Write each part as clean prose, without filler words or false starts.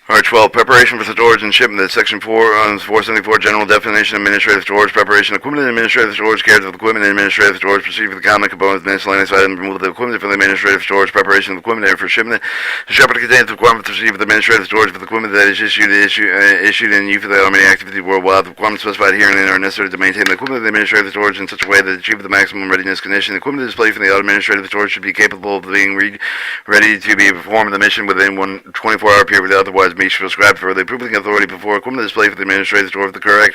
Alright, 12. Preparation for storage and shipment. That's Section 474, General Definition, Administrative Storage, Preparation, Equipment and Administrative Storage, Cares of Equipment and Administrative Storage, Procedure for the common components, miscellaneous items, removal of the equipment for the administrative storage, preparation of the equipment and for shipment. The shepherd contains the requirement to receive the administrative storage for the equipment that is issued in use for the Army activity worldwide. The requirements specified herein are necessary to maintain the equipment of the administrative storage in such a way that it achieve the maximum readiness condition. The equipment displayed from the administrative storage should be capable of being ready to be performed the mission within 24-hour period, otherwise be prescribed for the approving authority before equipment display for the administrative store of the current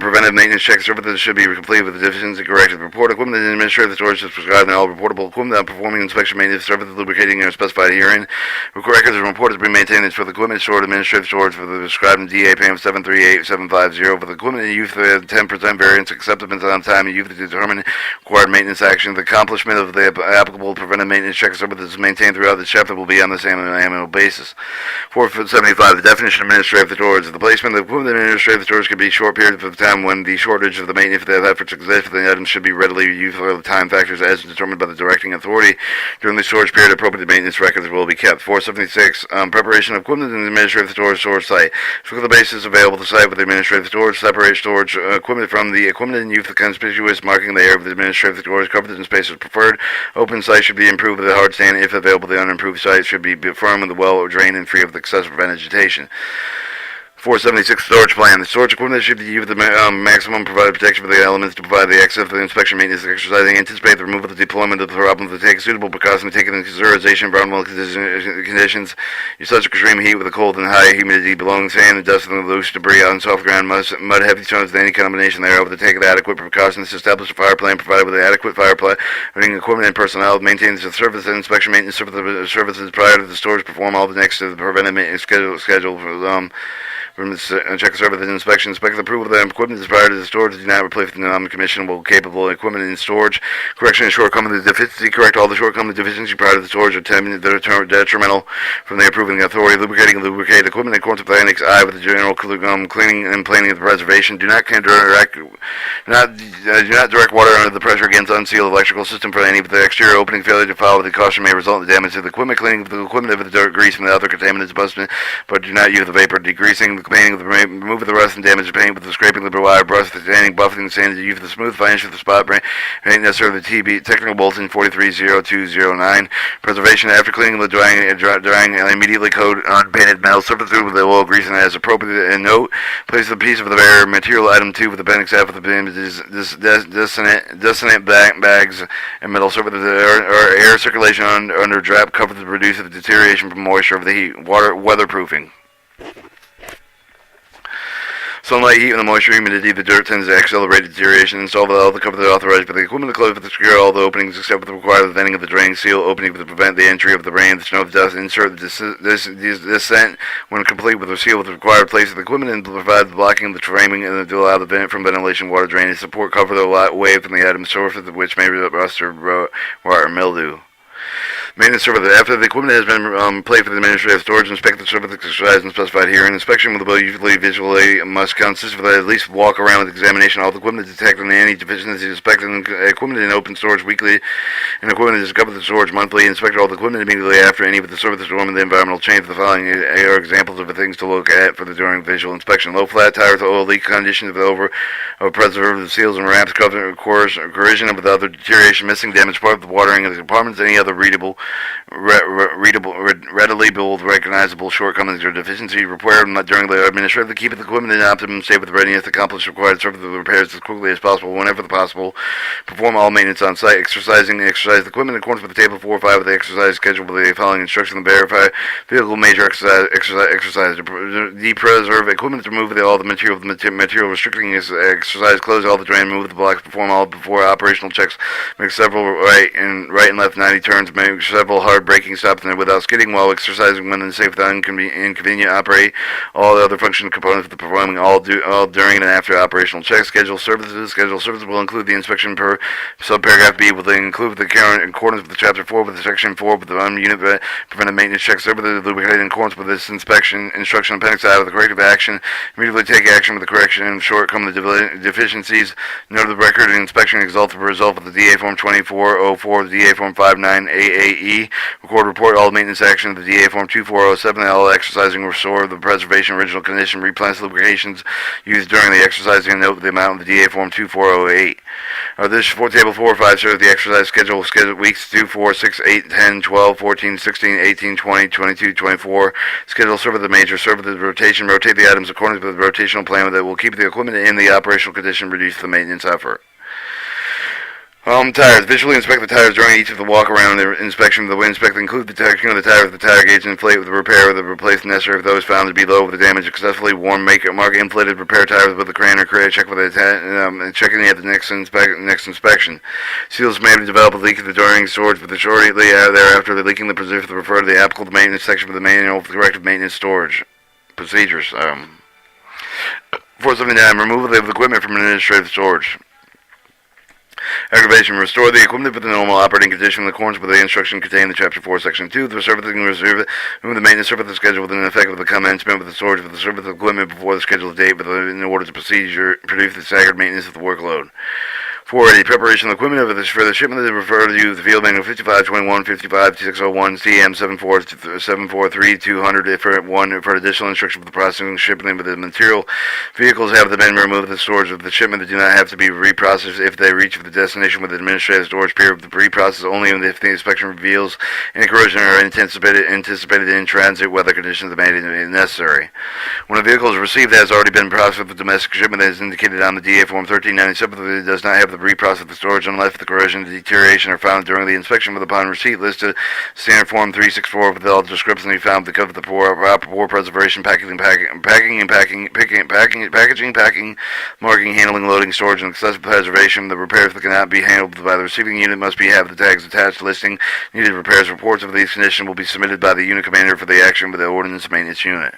preventive maintenance check services should be completed with the deficiency corrected report. Equipment in the administrative storage is prescribed in all reportable equipment performing inspection maintenance services lubricating are specified herein. Records and reports to be maintained for the equipment stored administrative storage for the prescribed in DA PAM 738750 for the equipment in use for the 10% variance acceptance on time and use to determine required maintenance action. The accomplishment of the applicable preventive maintenance check services is maintained throughout the chapter will be on the same annual basis. 475. The definition of administrative storage. The placement of the equipment in administrative storage can be short periods of time when the shortage of the maintenance for the efforts exist for the items should be readily used for the time factors as determined by the directing authority. During the storage period, appropriate maintenance records will be kept. 476. Preparation of equipment in the administrative storage site. For the basis available to site with the administrative storage, separate storage equipment from the equipment in use with conspicuous marking the area of the administrative storage covered in spaces preferred. Open site should be improved with a hard stand. If available, the unimproved site should be firm with the well drained and free of excessive vegetation. 476 storage plan. The storage equipment should be used with the maximum provided protection for the elements to provide the access for the inspection maintenance exercising. Anticipate the removal of the deployment of the problems to take suitable precautions taken into consideration environmental conditions. Use such extreme heat with a cold and high humidity, blowing sand and dust and loose debris on soft ground, mud, heavy stones, and any combination thereof to take the adequate precautions to establish a fire plan provided with the adequate fire plan, equipment and personnel, maintains the service and inspection maintenance services prior to the storage, perform all the next to the preventive maintenance schedule for check service and inspection. Inspect the approval of the equipment is prior to the storage. Do not replace the non-commissionable capable equipment in storage. Correction and shortcoming the deficiency. Correct all the shortcoming deficiency prior to the storage or detrimental from the approving authority. Lubricate equipment in accordance with Annex I with the general cleaning and planing of the preservation. Do not direct water under the pressure against unsealed electrical system for any of the exterior opening. Failure to follow the caution may result in damage to the equipment. Cleaning of the equipment if the dirt, grease, and the other contaminants busted, but do not use the vapor. Degreasing the painting of the remove the rust and damage the paint with the scraping of the wire brush, the sanding, buffing, and sanding. Use the smooth finish of the spot paint necessary the TB technical bulletin 430209. Preservation after cleaning the drying immediately coat unpainted metal surface with the oil grease and as appropriate. And note, place the piece of the bare material item 2 with the appendix F with the dissonant bags and metal surface or air circulation under draft cover to reduce the deterioration from moisture of the heat. Weatherproofing. Sunlight, heat, and the moisture, humidity, the dirt tends to accelerate deterioration. Install all the cover that authorized by the equipment to close with the secure all the openings except with the required venting of the drain seal opening to prevent the entry of the rain, the snow, the dust. Insert the descent when complete with the seal with the required place of the equipment and provide the blocking of the framing and to allow the vent from ventilation, water drainage. Support cover the wave from the item source of which may rust or rot or mildew. Maintenance service. After the equipment has been placed for the administrative storage, inspect the service exercise and specified here. An inspection will usually visually must consist of at least walk around with examination of all the equipment to detect any deficiencies. Inspect equipment in open storage weekly, and equipment is covered the storage monthly. Inspect all the equipment immediately after any of the service storm and the environmental change. The following are examples of the things to look at for the during visual inspection: low flat tires, oil leak condition of preservative seals and wraps, corrosion of the other deterioration, missing, damaged part of the watering of the compartments, any other readily recognizable shortcomings or deficiency required during the administrative to keep the equipment in optimum state with readiness to accomplish required service repairs as quickly as possible whenever possible. Perform all maintenance on site. Exercise the equipment in accordance with the table 4 or 5 of the exercise schedule with the following instructions. Verify vehicle major exercise. Depreserve equipment to remove all the material restricting exercise. Close all the drain. Remove the blocks. Perform all before operational checks. Make several right and left 90 turns. Make several hard braking stops without skidding while exercising when unsafe without inconvenient. Operate all the other function components of the performing all during and after operational checks. Schedule services will include the inspection per subparagraph B will include the current in accordance with the chapter 4 with the section 4 with the unit preventive maintenance check services lubricated in accordance with this inspection instruction appendix I with the corrective action. Immediately take action with the correction and shortcoming the deficiencies. Note of the record and inspection result of the DA form 2404, the DA form 59AAE E. Record report all maintenance action of the DA Form 2407, all exercising restore the preservation original condition, replenish lubrications used during the exercising, and note the amount of the DA Form 2408. This for table 4 or 5 shows the exercise schedule weeks 2, 4, 6, 8, 10, 12, 14, 16, 18, 20, 22, 24. Schedule serve the major, serve the rotation, rotate the items according to the rotational plan that will keep the equipment in the operational condition, reduce the maintenance effort. Tires. Visually inspect the tires during each of the walk-around inspection. The inspect include the checking of the tire with the tire gauge and inflate with the repair or the replace necessary if those found to be low with the damage. Successfully worn, mark inflated repair tires with the crane or crate. Check with the checking at the next inspection. Seals may develop a leak during storage, but shortly thereafter the leaking the procedure refer to the applicable maintenance section of the manual for corrective maintenance storage procedures. 479. Removal of the equipment from administrative storage. Aggravation. Restore the equipment with the normal operating condition in accordance with the instruction contained in Chapter 4, Section 2. The service reserve the maintenance service schedule within effect of the commencement with the storage of the service equipment before the scheduled date in order to produce the staggered maintenance of the workload. 480. Preparation of equipment for the shipment that refer to the field manual 5521, 55601, CM 743-200 for additional instruction for the processing and shipping of the material. Vehicles have been removed from the storage of the shipment that do not have to be reprocessed if they reach the destination with the administrative storage period. The reprocess only if the inspection reveals any corrosion or anticipated in transit weather conditions that made it necessary. When a vehicle is received that has already been processed with the domestic shipment that is indicated on the DA Form 1397, it does not have the reprocess the storage unless the corrosion and deterioration are found during the inspection with upon receipt listed standard form 364 with all descriptions be found because of the poor preservation packaging, marking, handling, loading, storage, and excessive preservation. The repairs that cannot be handled by the receiving unit must have the tags attached. Listing needed repairs. Reports of these conditions will be submitted by the unit commander for the action with the ordnance maintenance unit.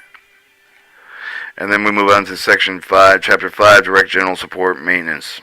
And then we move on to Section 5, Chapter 5, Direct General Support Maintenance.